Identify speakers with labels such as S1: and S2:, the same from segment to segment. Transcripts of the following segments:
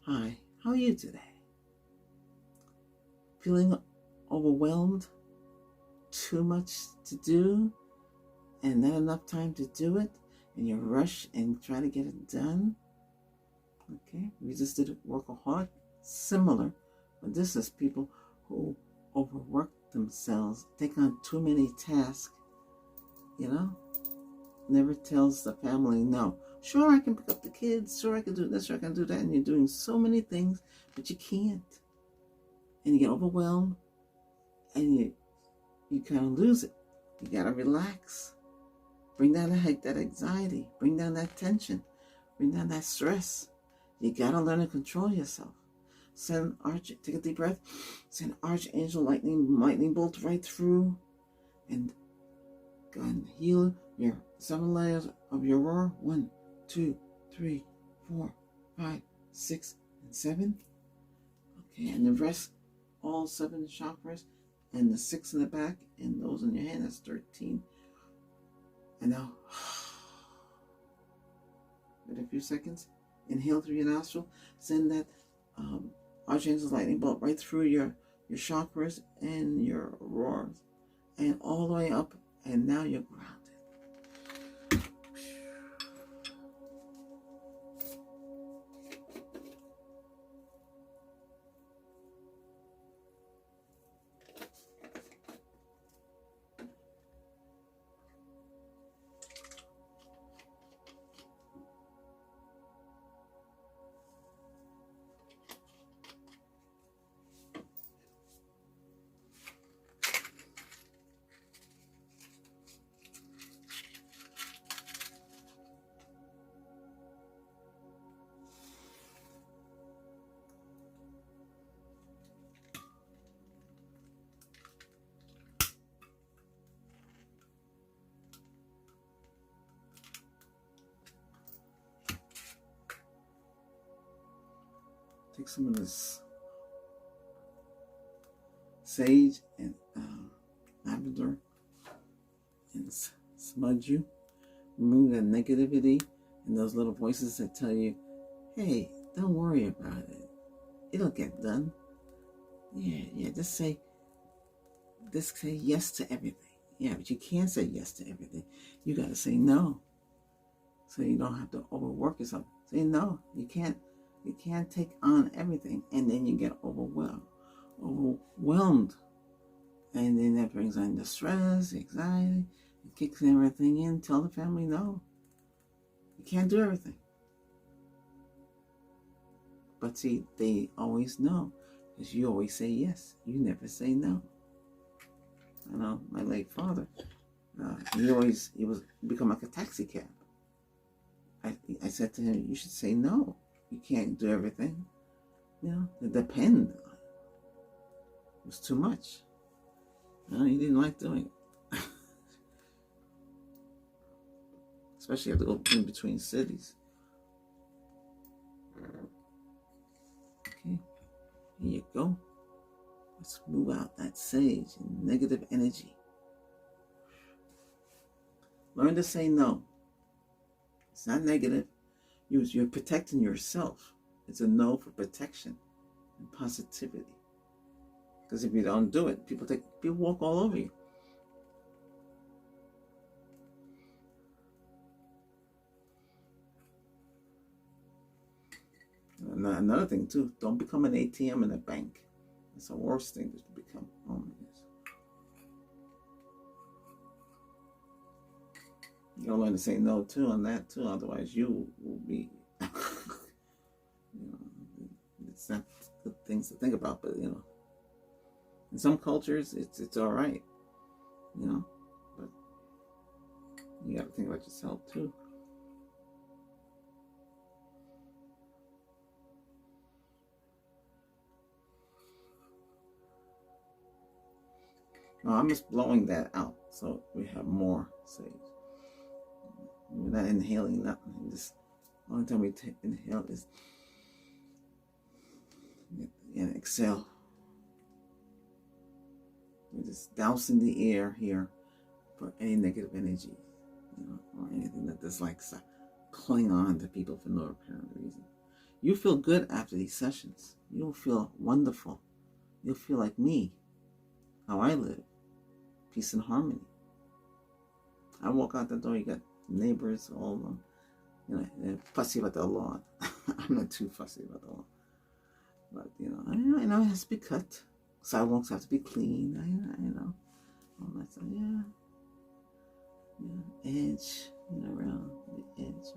S1: Hi, how are you today? Feeling overwhelmed? Too much to do and not enough time to do it? And you rush and try to get it done? Okay, resisted workaholic? Similar. But this is people who overwork themselves, take on too many tasks, you know? Never tells the family no. Sure, I can pick up the kids. Sure, I can do this. Sure, I can do that. And you're doing so many things, but you can't. And you get overwhelmed, and you kind of lose it. You gotta relax. Bring down that anxiety. Bring down that tension. Bring down that stress. You gotta learn to control yourself. Take a deep breath. Send archangel lightning bolt right through, and go and heal your 7 layers of your aura. 1, 2, 3, 4, 5, 6, and 7. Okay, and the rest, all 7 chakras, and the 6 in the back, and those in your hand, that's 13. And now, wait a few seconds. Inhale through your nostril. Send that Archangel's lightning bolt right through your chakras and your auroras, and all the way up. And now you're grounded. Take some of this sage and lavender and smudge you. Remove that negativity and those little voices that tell you, hey, don't worry about it. It'll get done. Yeah, just say yes to everything. Yeah, but you can't say yes to everything. You got to say no, so you don't have to overwork yourself. Say no. You can't take on everything, and then you get overwhelmed, and then that brings on the stress, the anxiety, it kicks everything in. Tell the family no. You can't do everything. But see, they always know, because you always say yes. You never say no. I know my late father. He was become like a taxi cab. I said to him, you should say no. You can't do everything. It depends. It was too much. He didn't like doing it. Especially have to go in between cities. Okay, here you go. Let's move out that sage and negative energy. Learn to say no. It's not negative. You're protecting yourself. It's a no for protection and positivity. Because if you don't do it, people walk all over you. Another thing too, don't become an ATM in a bank. It's the worst thing to become. Oh my goodness. You gotta learn to say no too on that too, otherwise you will be it's not good things to think about, but in some cultures it's all right, but you gotta think about yourself too. No, I'm just blowing that out so we have more sage. We're not inhaling nothing. Just the only time we inhale is and exhale. We're just dousing the air here for any negative energy, or anything that just likes to cling on to people for no apparent reason. You feel good after these sessions. You'll feel wonderful. You'll feel like me, how I live, peace and harmony. I walk out the door, you got neighbors, all of them, you know, they're fussy about the lawn. I'm not too fussy about the lawn. But, you know, I know it has to be cut. Sidewalks have to be clean. I know. All that stuff, yeah. Edge, you know, around the edge.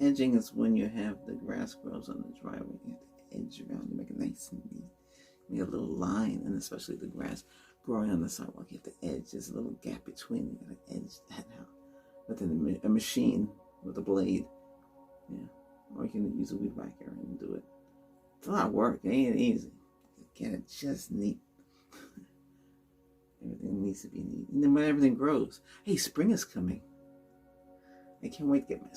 S1: Edging is when you have the grass grows on the driveway. You have to edge around. You make it nice and neat. You make a little line, and especially the grass growing on the sidewalk, you have to edge. There's a little gap between. You got to edge that out. But then a machine with a blade, yeah. Or you can use a weed whacker and do it. It's a lot of work. It ain't easy. Get it just neat. Everything needs to be neat. And then when everything grows, hey, spring is coming. I can't wait to get my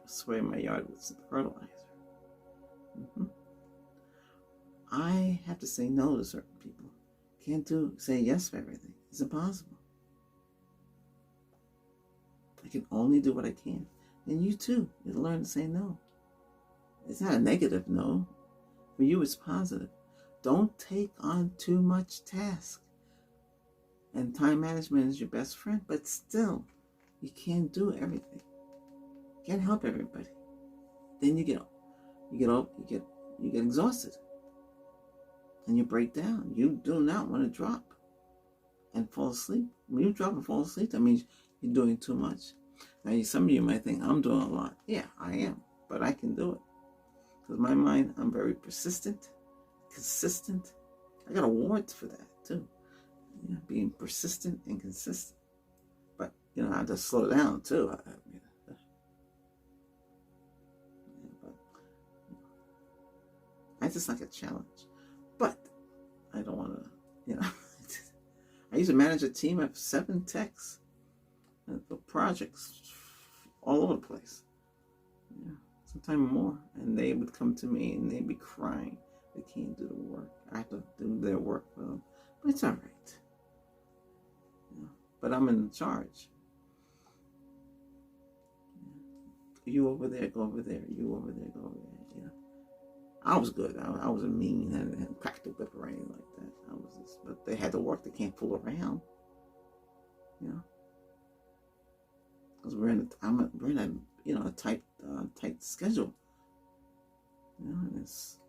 S1: spray my yard with some fertilizer. I have to say no to certain people. Can't say yes for everything. It's impossible. I can only do what I can. And you too, you learn to say no. It's not a negative no. For you, it's positive. Don't take on too much task. And time management is your best friend, but still, you can't do everything. You can't help everybody. Then you get exhausted, and you break down. You do not want to drop and fall asleep. When you drop and fall asleep, that means you're doing too much. Now, some of you might think I'm doing a lot. Yeah, I am, but I can do it because my mind. I'm very persistent, consistent. I got awards for that too. You know, being persistent and consistent. But, you know, I have to slow down too. I just like a challenge. But I don't want to, you know. I used to manage a team of 7 techs for projects all over the place. Yeah, sometimes more. And they would come to me and they'd be crying. They can't do the work. I have to do their work for them. But it's all right. But I'm in charge. You over there, go over there. You over there, go over there. Yeah. I was good. I was a mean and cracked the whip or anything like that. But they had to work. They can't fool around. You know, because we're in a tight schedule. You know, and it's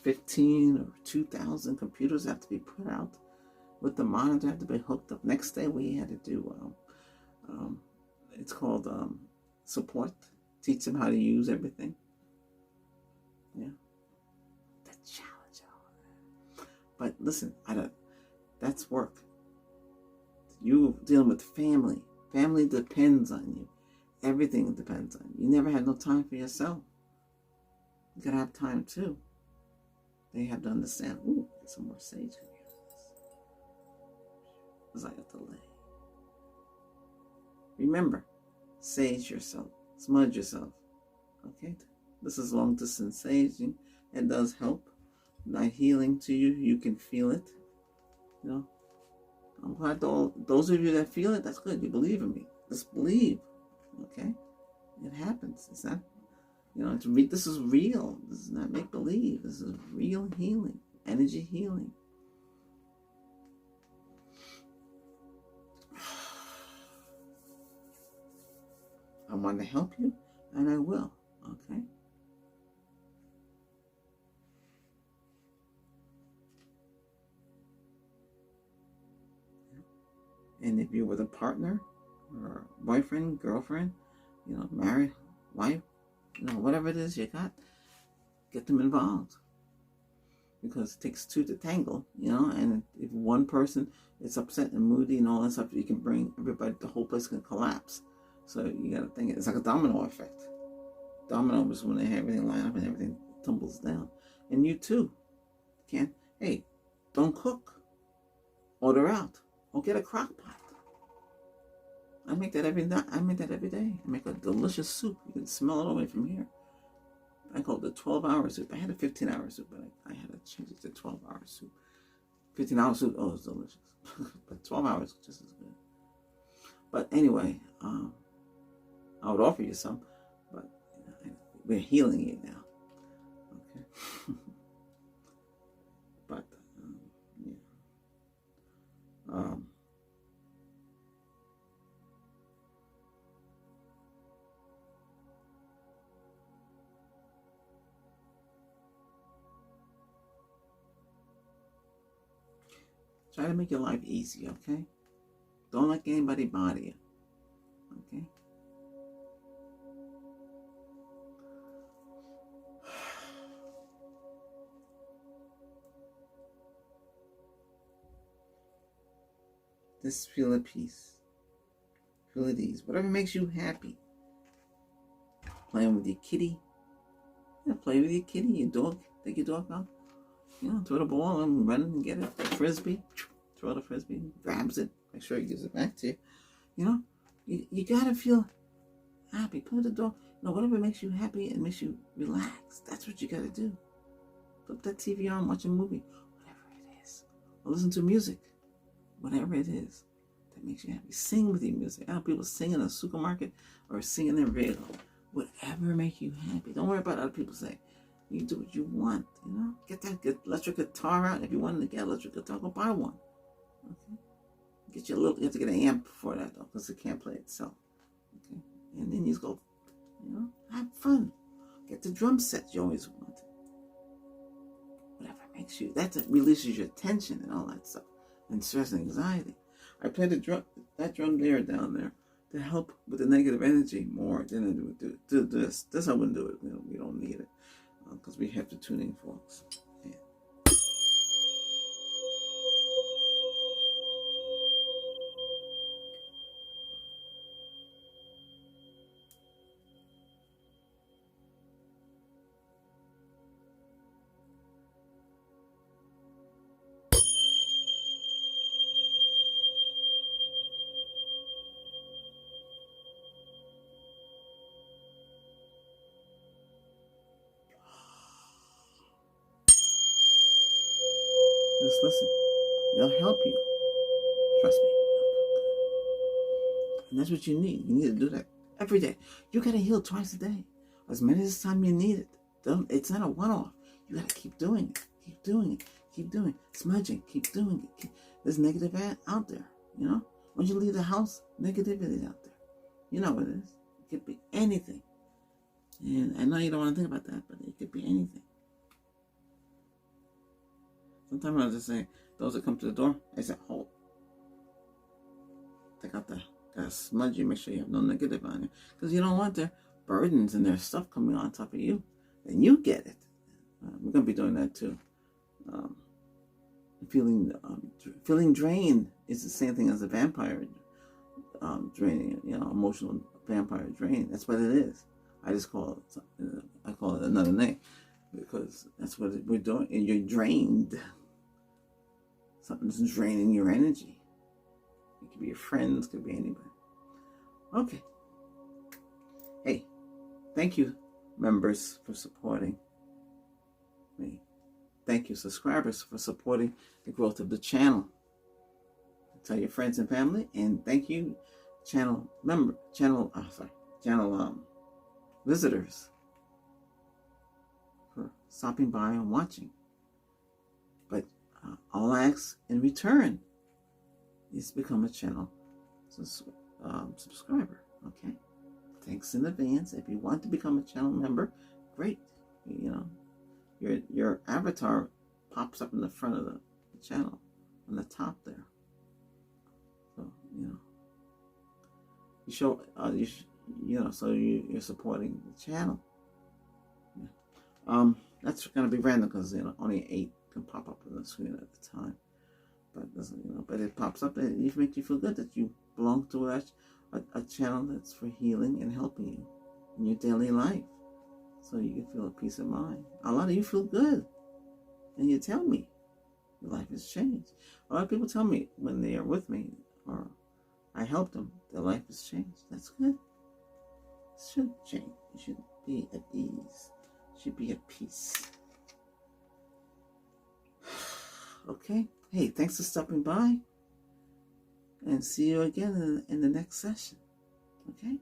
S1: 15 or 2,000 computers have to be put out. With the monitor have to be hooked up. Next day we had to do, it's called support. Teach them how to use everything. Yeah. The challenge. But listen, that's work. You dealing with family. Family depends on you. Everything depends on you. You never had no time for yourself. You gotta have time too. They have to understand, ooh, get some more sage in here. Because I got to lay. Remember, sage yourself, smudge yourself. Okay? This is long distance saging. It does help. Not healing to you, you can feel it. You know? I'm glad those of you that feel it, that's good. You believe in me. Just believe. Okay? It happens. It's not, you know, this is real. This is not make believe. This is real healing. Energy healing. I want to help you, and I will, okay? And if you're with a partner, or boyfriend, girlfriend, you know, married, wife, you know, whatever it is you got, get them involved. Because it takes 2 to tangle, you know, and if one person is upset and moody and all that stuff, you can bring everybody, the whole place can collapse. So you got to think, it's like a domino effect. Domino is when they have everything line up and everything tumbles down. And you too can, hey, don't cook. Order out. Or get a crock pot. I make that every day. I make a delicious soup. You can smell it all the way from here. I call it the 12-hour soup. I had a 15-hour soup, but I had to change it to 12-hour soup. 15-hour soup, oh, it's delicious. But 12 hours is just as good. But anyway, I would offer you some, but we're healing you now. Okay. But yeah. Um, Try to make your life easy, okay? Don't let anybody bother you, okay? Just feel at peace. Feel at ease. Whatever makes you happy. Playing with your kitty. Yeah, play with your kitty, your dog. Take your dog out. You know, throw the ball and run and get it. The frisbee. Throw the frisbee. Grabs it. Make sure he gives it back to you. You know, you gotta feel happy. Play with the dog. You know, whatever makes you happy and makes you relax. That's what you gotta do. Put that TV on, watch a movie. Whatever it is. Or listen to music. Whatever it is that makes you happy. Sing with your music. I know people sing in a supermarket or sing in their radio. Whatever makes you happy. Don't worry about other people saying. You do what you want, you know? Get that good electric guitar out. If you wanted to get an electric guitar, go buy one. Okay? You have to get an amp for that though, because it can't play itself. Okay? And then you just go, you know, have fun. Get the drum set you always wanted. Whatever makes you, that releases your tension and all that stuff. And stress and anxiety. I play that drum there down there to help with the negative energy more than it would do this. This I wouldn't do it. We don't need it because we have the tuning forks. Yeah. Just listen. It'll help you. Trust me. And that's what you need. You need to do that every day. You got to heal twice a day. As many as time you need it. It's not a one-off. You got to keep doing it. Keep doing it. Keep doing it. Smudging. Keep doing it. There's negative out there. You know? Once you leave the house, negativity out there. You know what it is. It could be anything. And I know you don't want to think about that, but it could be anything. Sometimes I just say, those that come to the door, I say, hold. Take out the smudge you, make sure you have no negative on you. Because you don't want their burdens and their stuff coming on top of you. And you get it. We're going to be doing that too. Feeling drained is the same thing as a vampire draining, emotional vampire drain. That's what it is. I just call it another name because that's what we're doing. And you're drained. Something's draining your energy. It could be your friends, could be anybody. Okay. Hey, thank you, members, for supporting me. Thank you, subscribers, for supporting the growth of the channel. Tell your friends and family, and thank you, channel visitors, for stopping by and watching. But all I ask in return is become a channel subscriber. Okay, thanks in advance. If you want to become a channel member, great. Your avatar pops up in the front of the channel on the top there. So you show so you're supporting the channel. Yeah. That's gonna be random because only 8 can pop up on the screen at a time. But it pops up and it makes you feel good that you belong to a channel that's for healing and helping you in your daily life. So you can feel a peace of mind. A lot of you feel good. And you tell me your life has changed. A lot of people tell me when they are with me or I help them, their life has changed. That's good. It should change. You should be at ease. You should be at peace. Okay. Hey, thanks for stopping by. And see you again in the next session. Okay?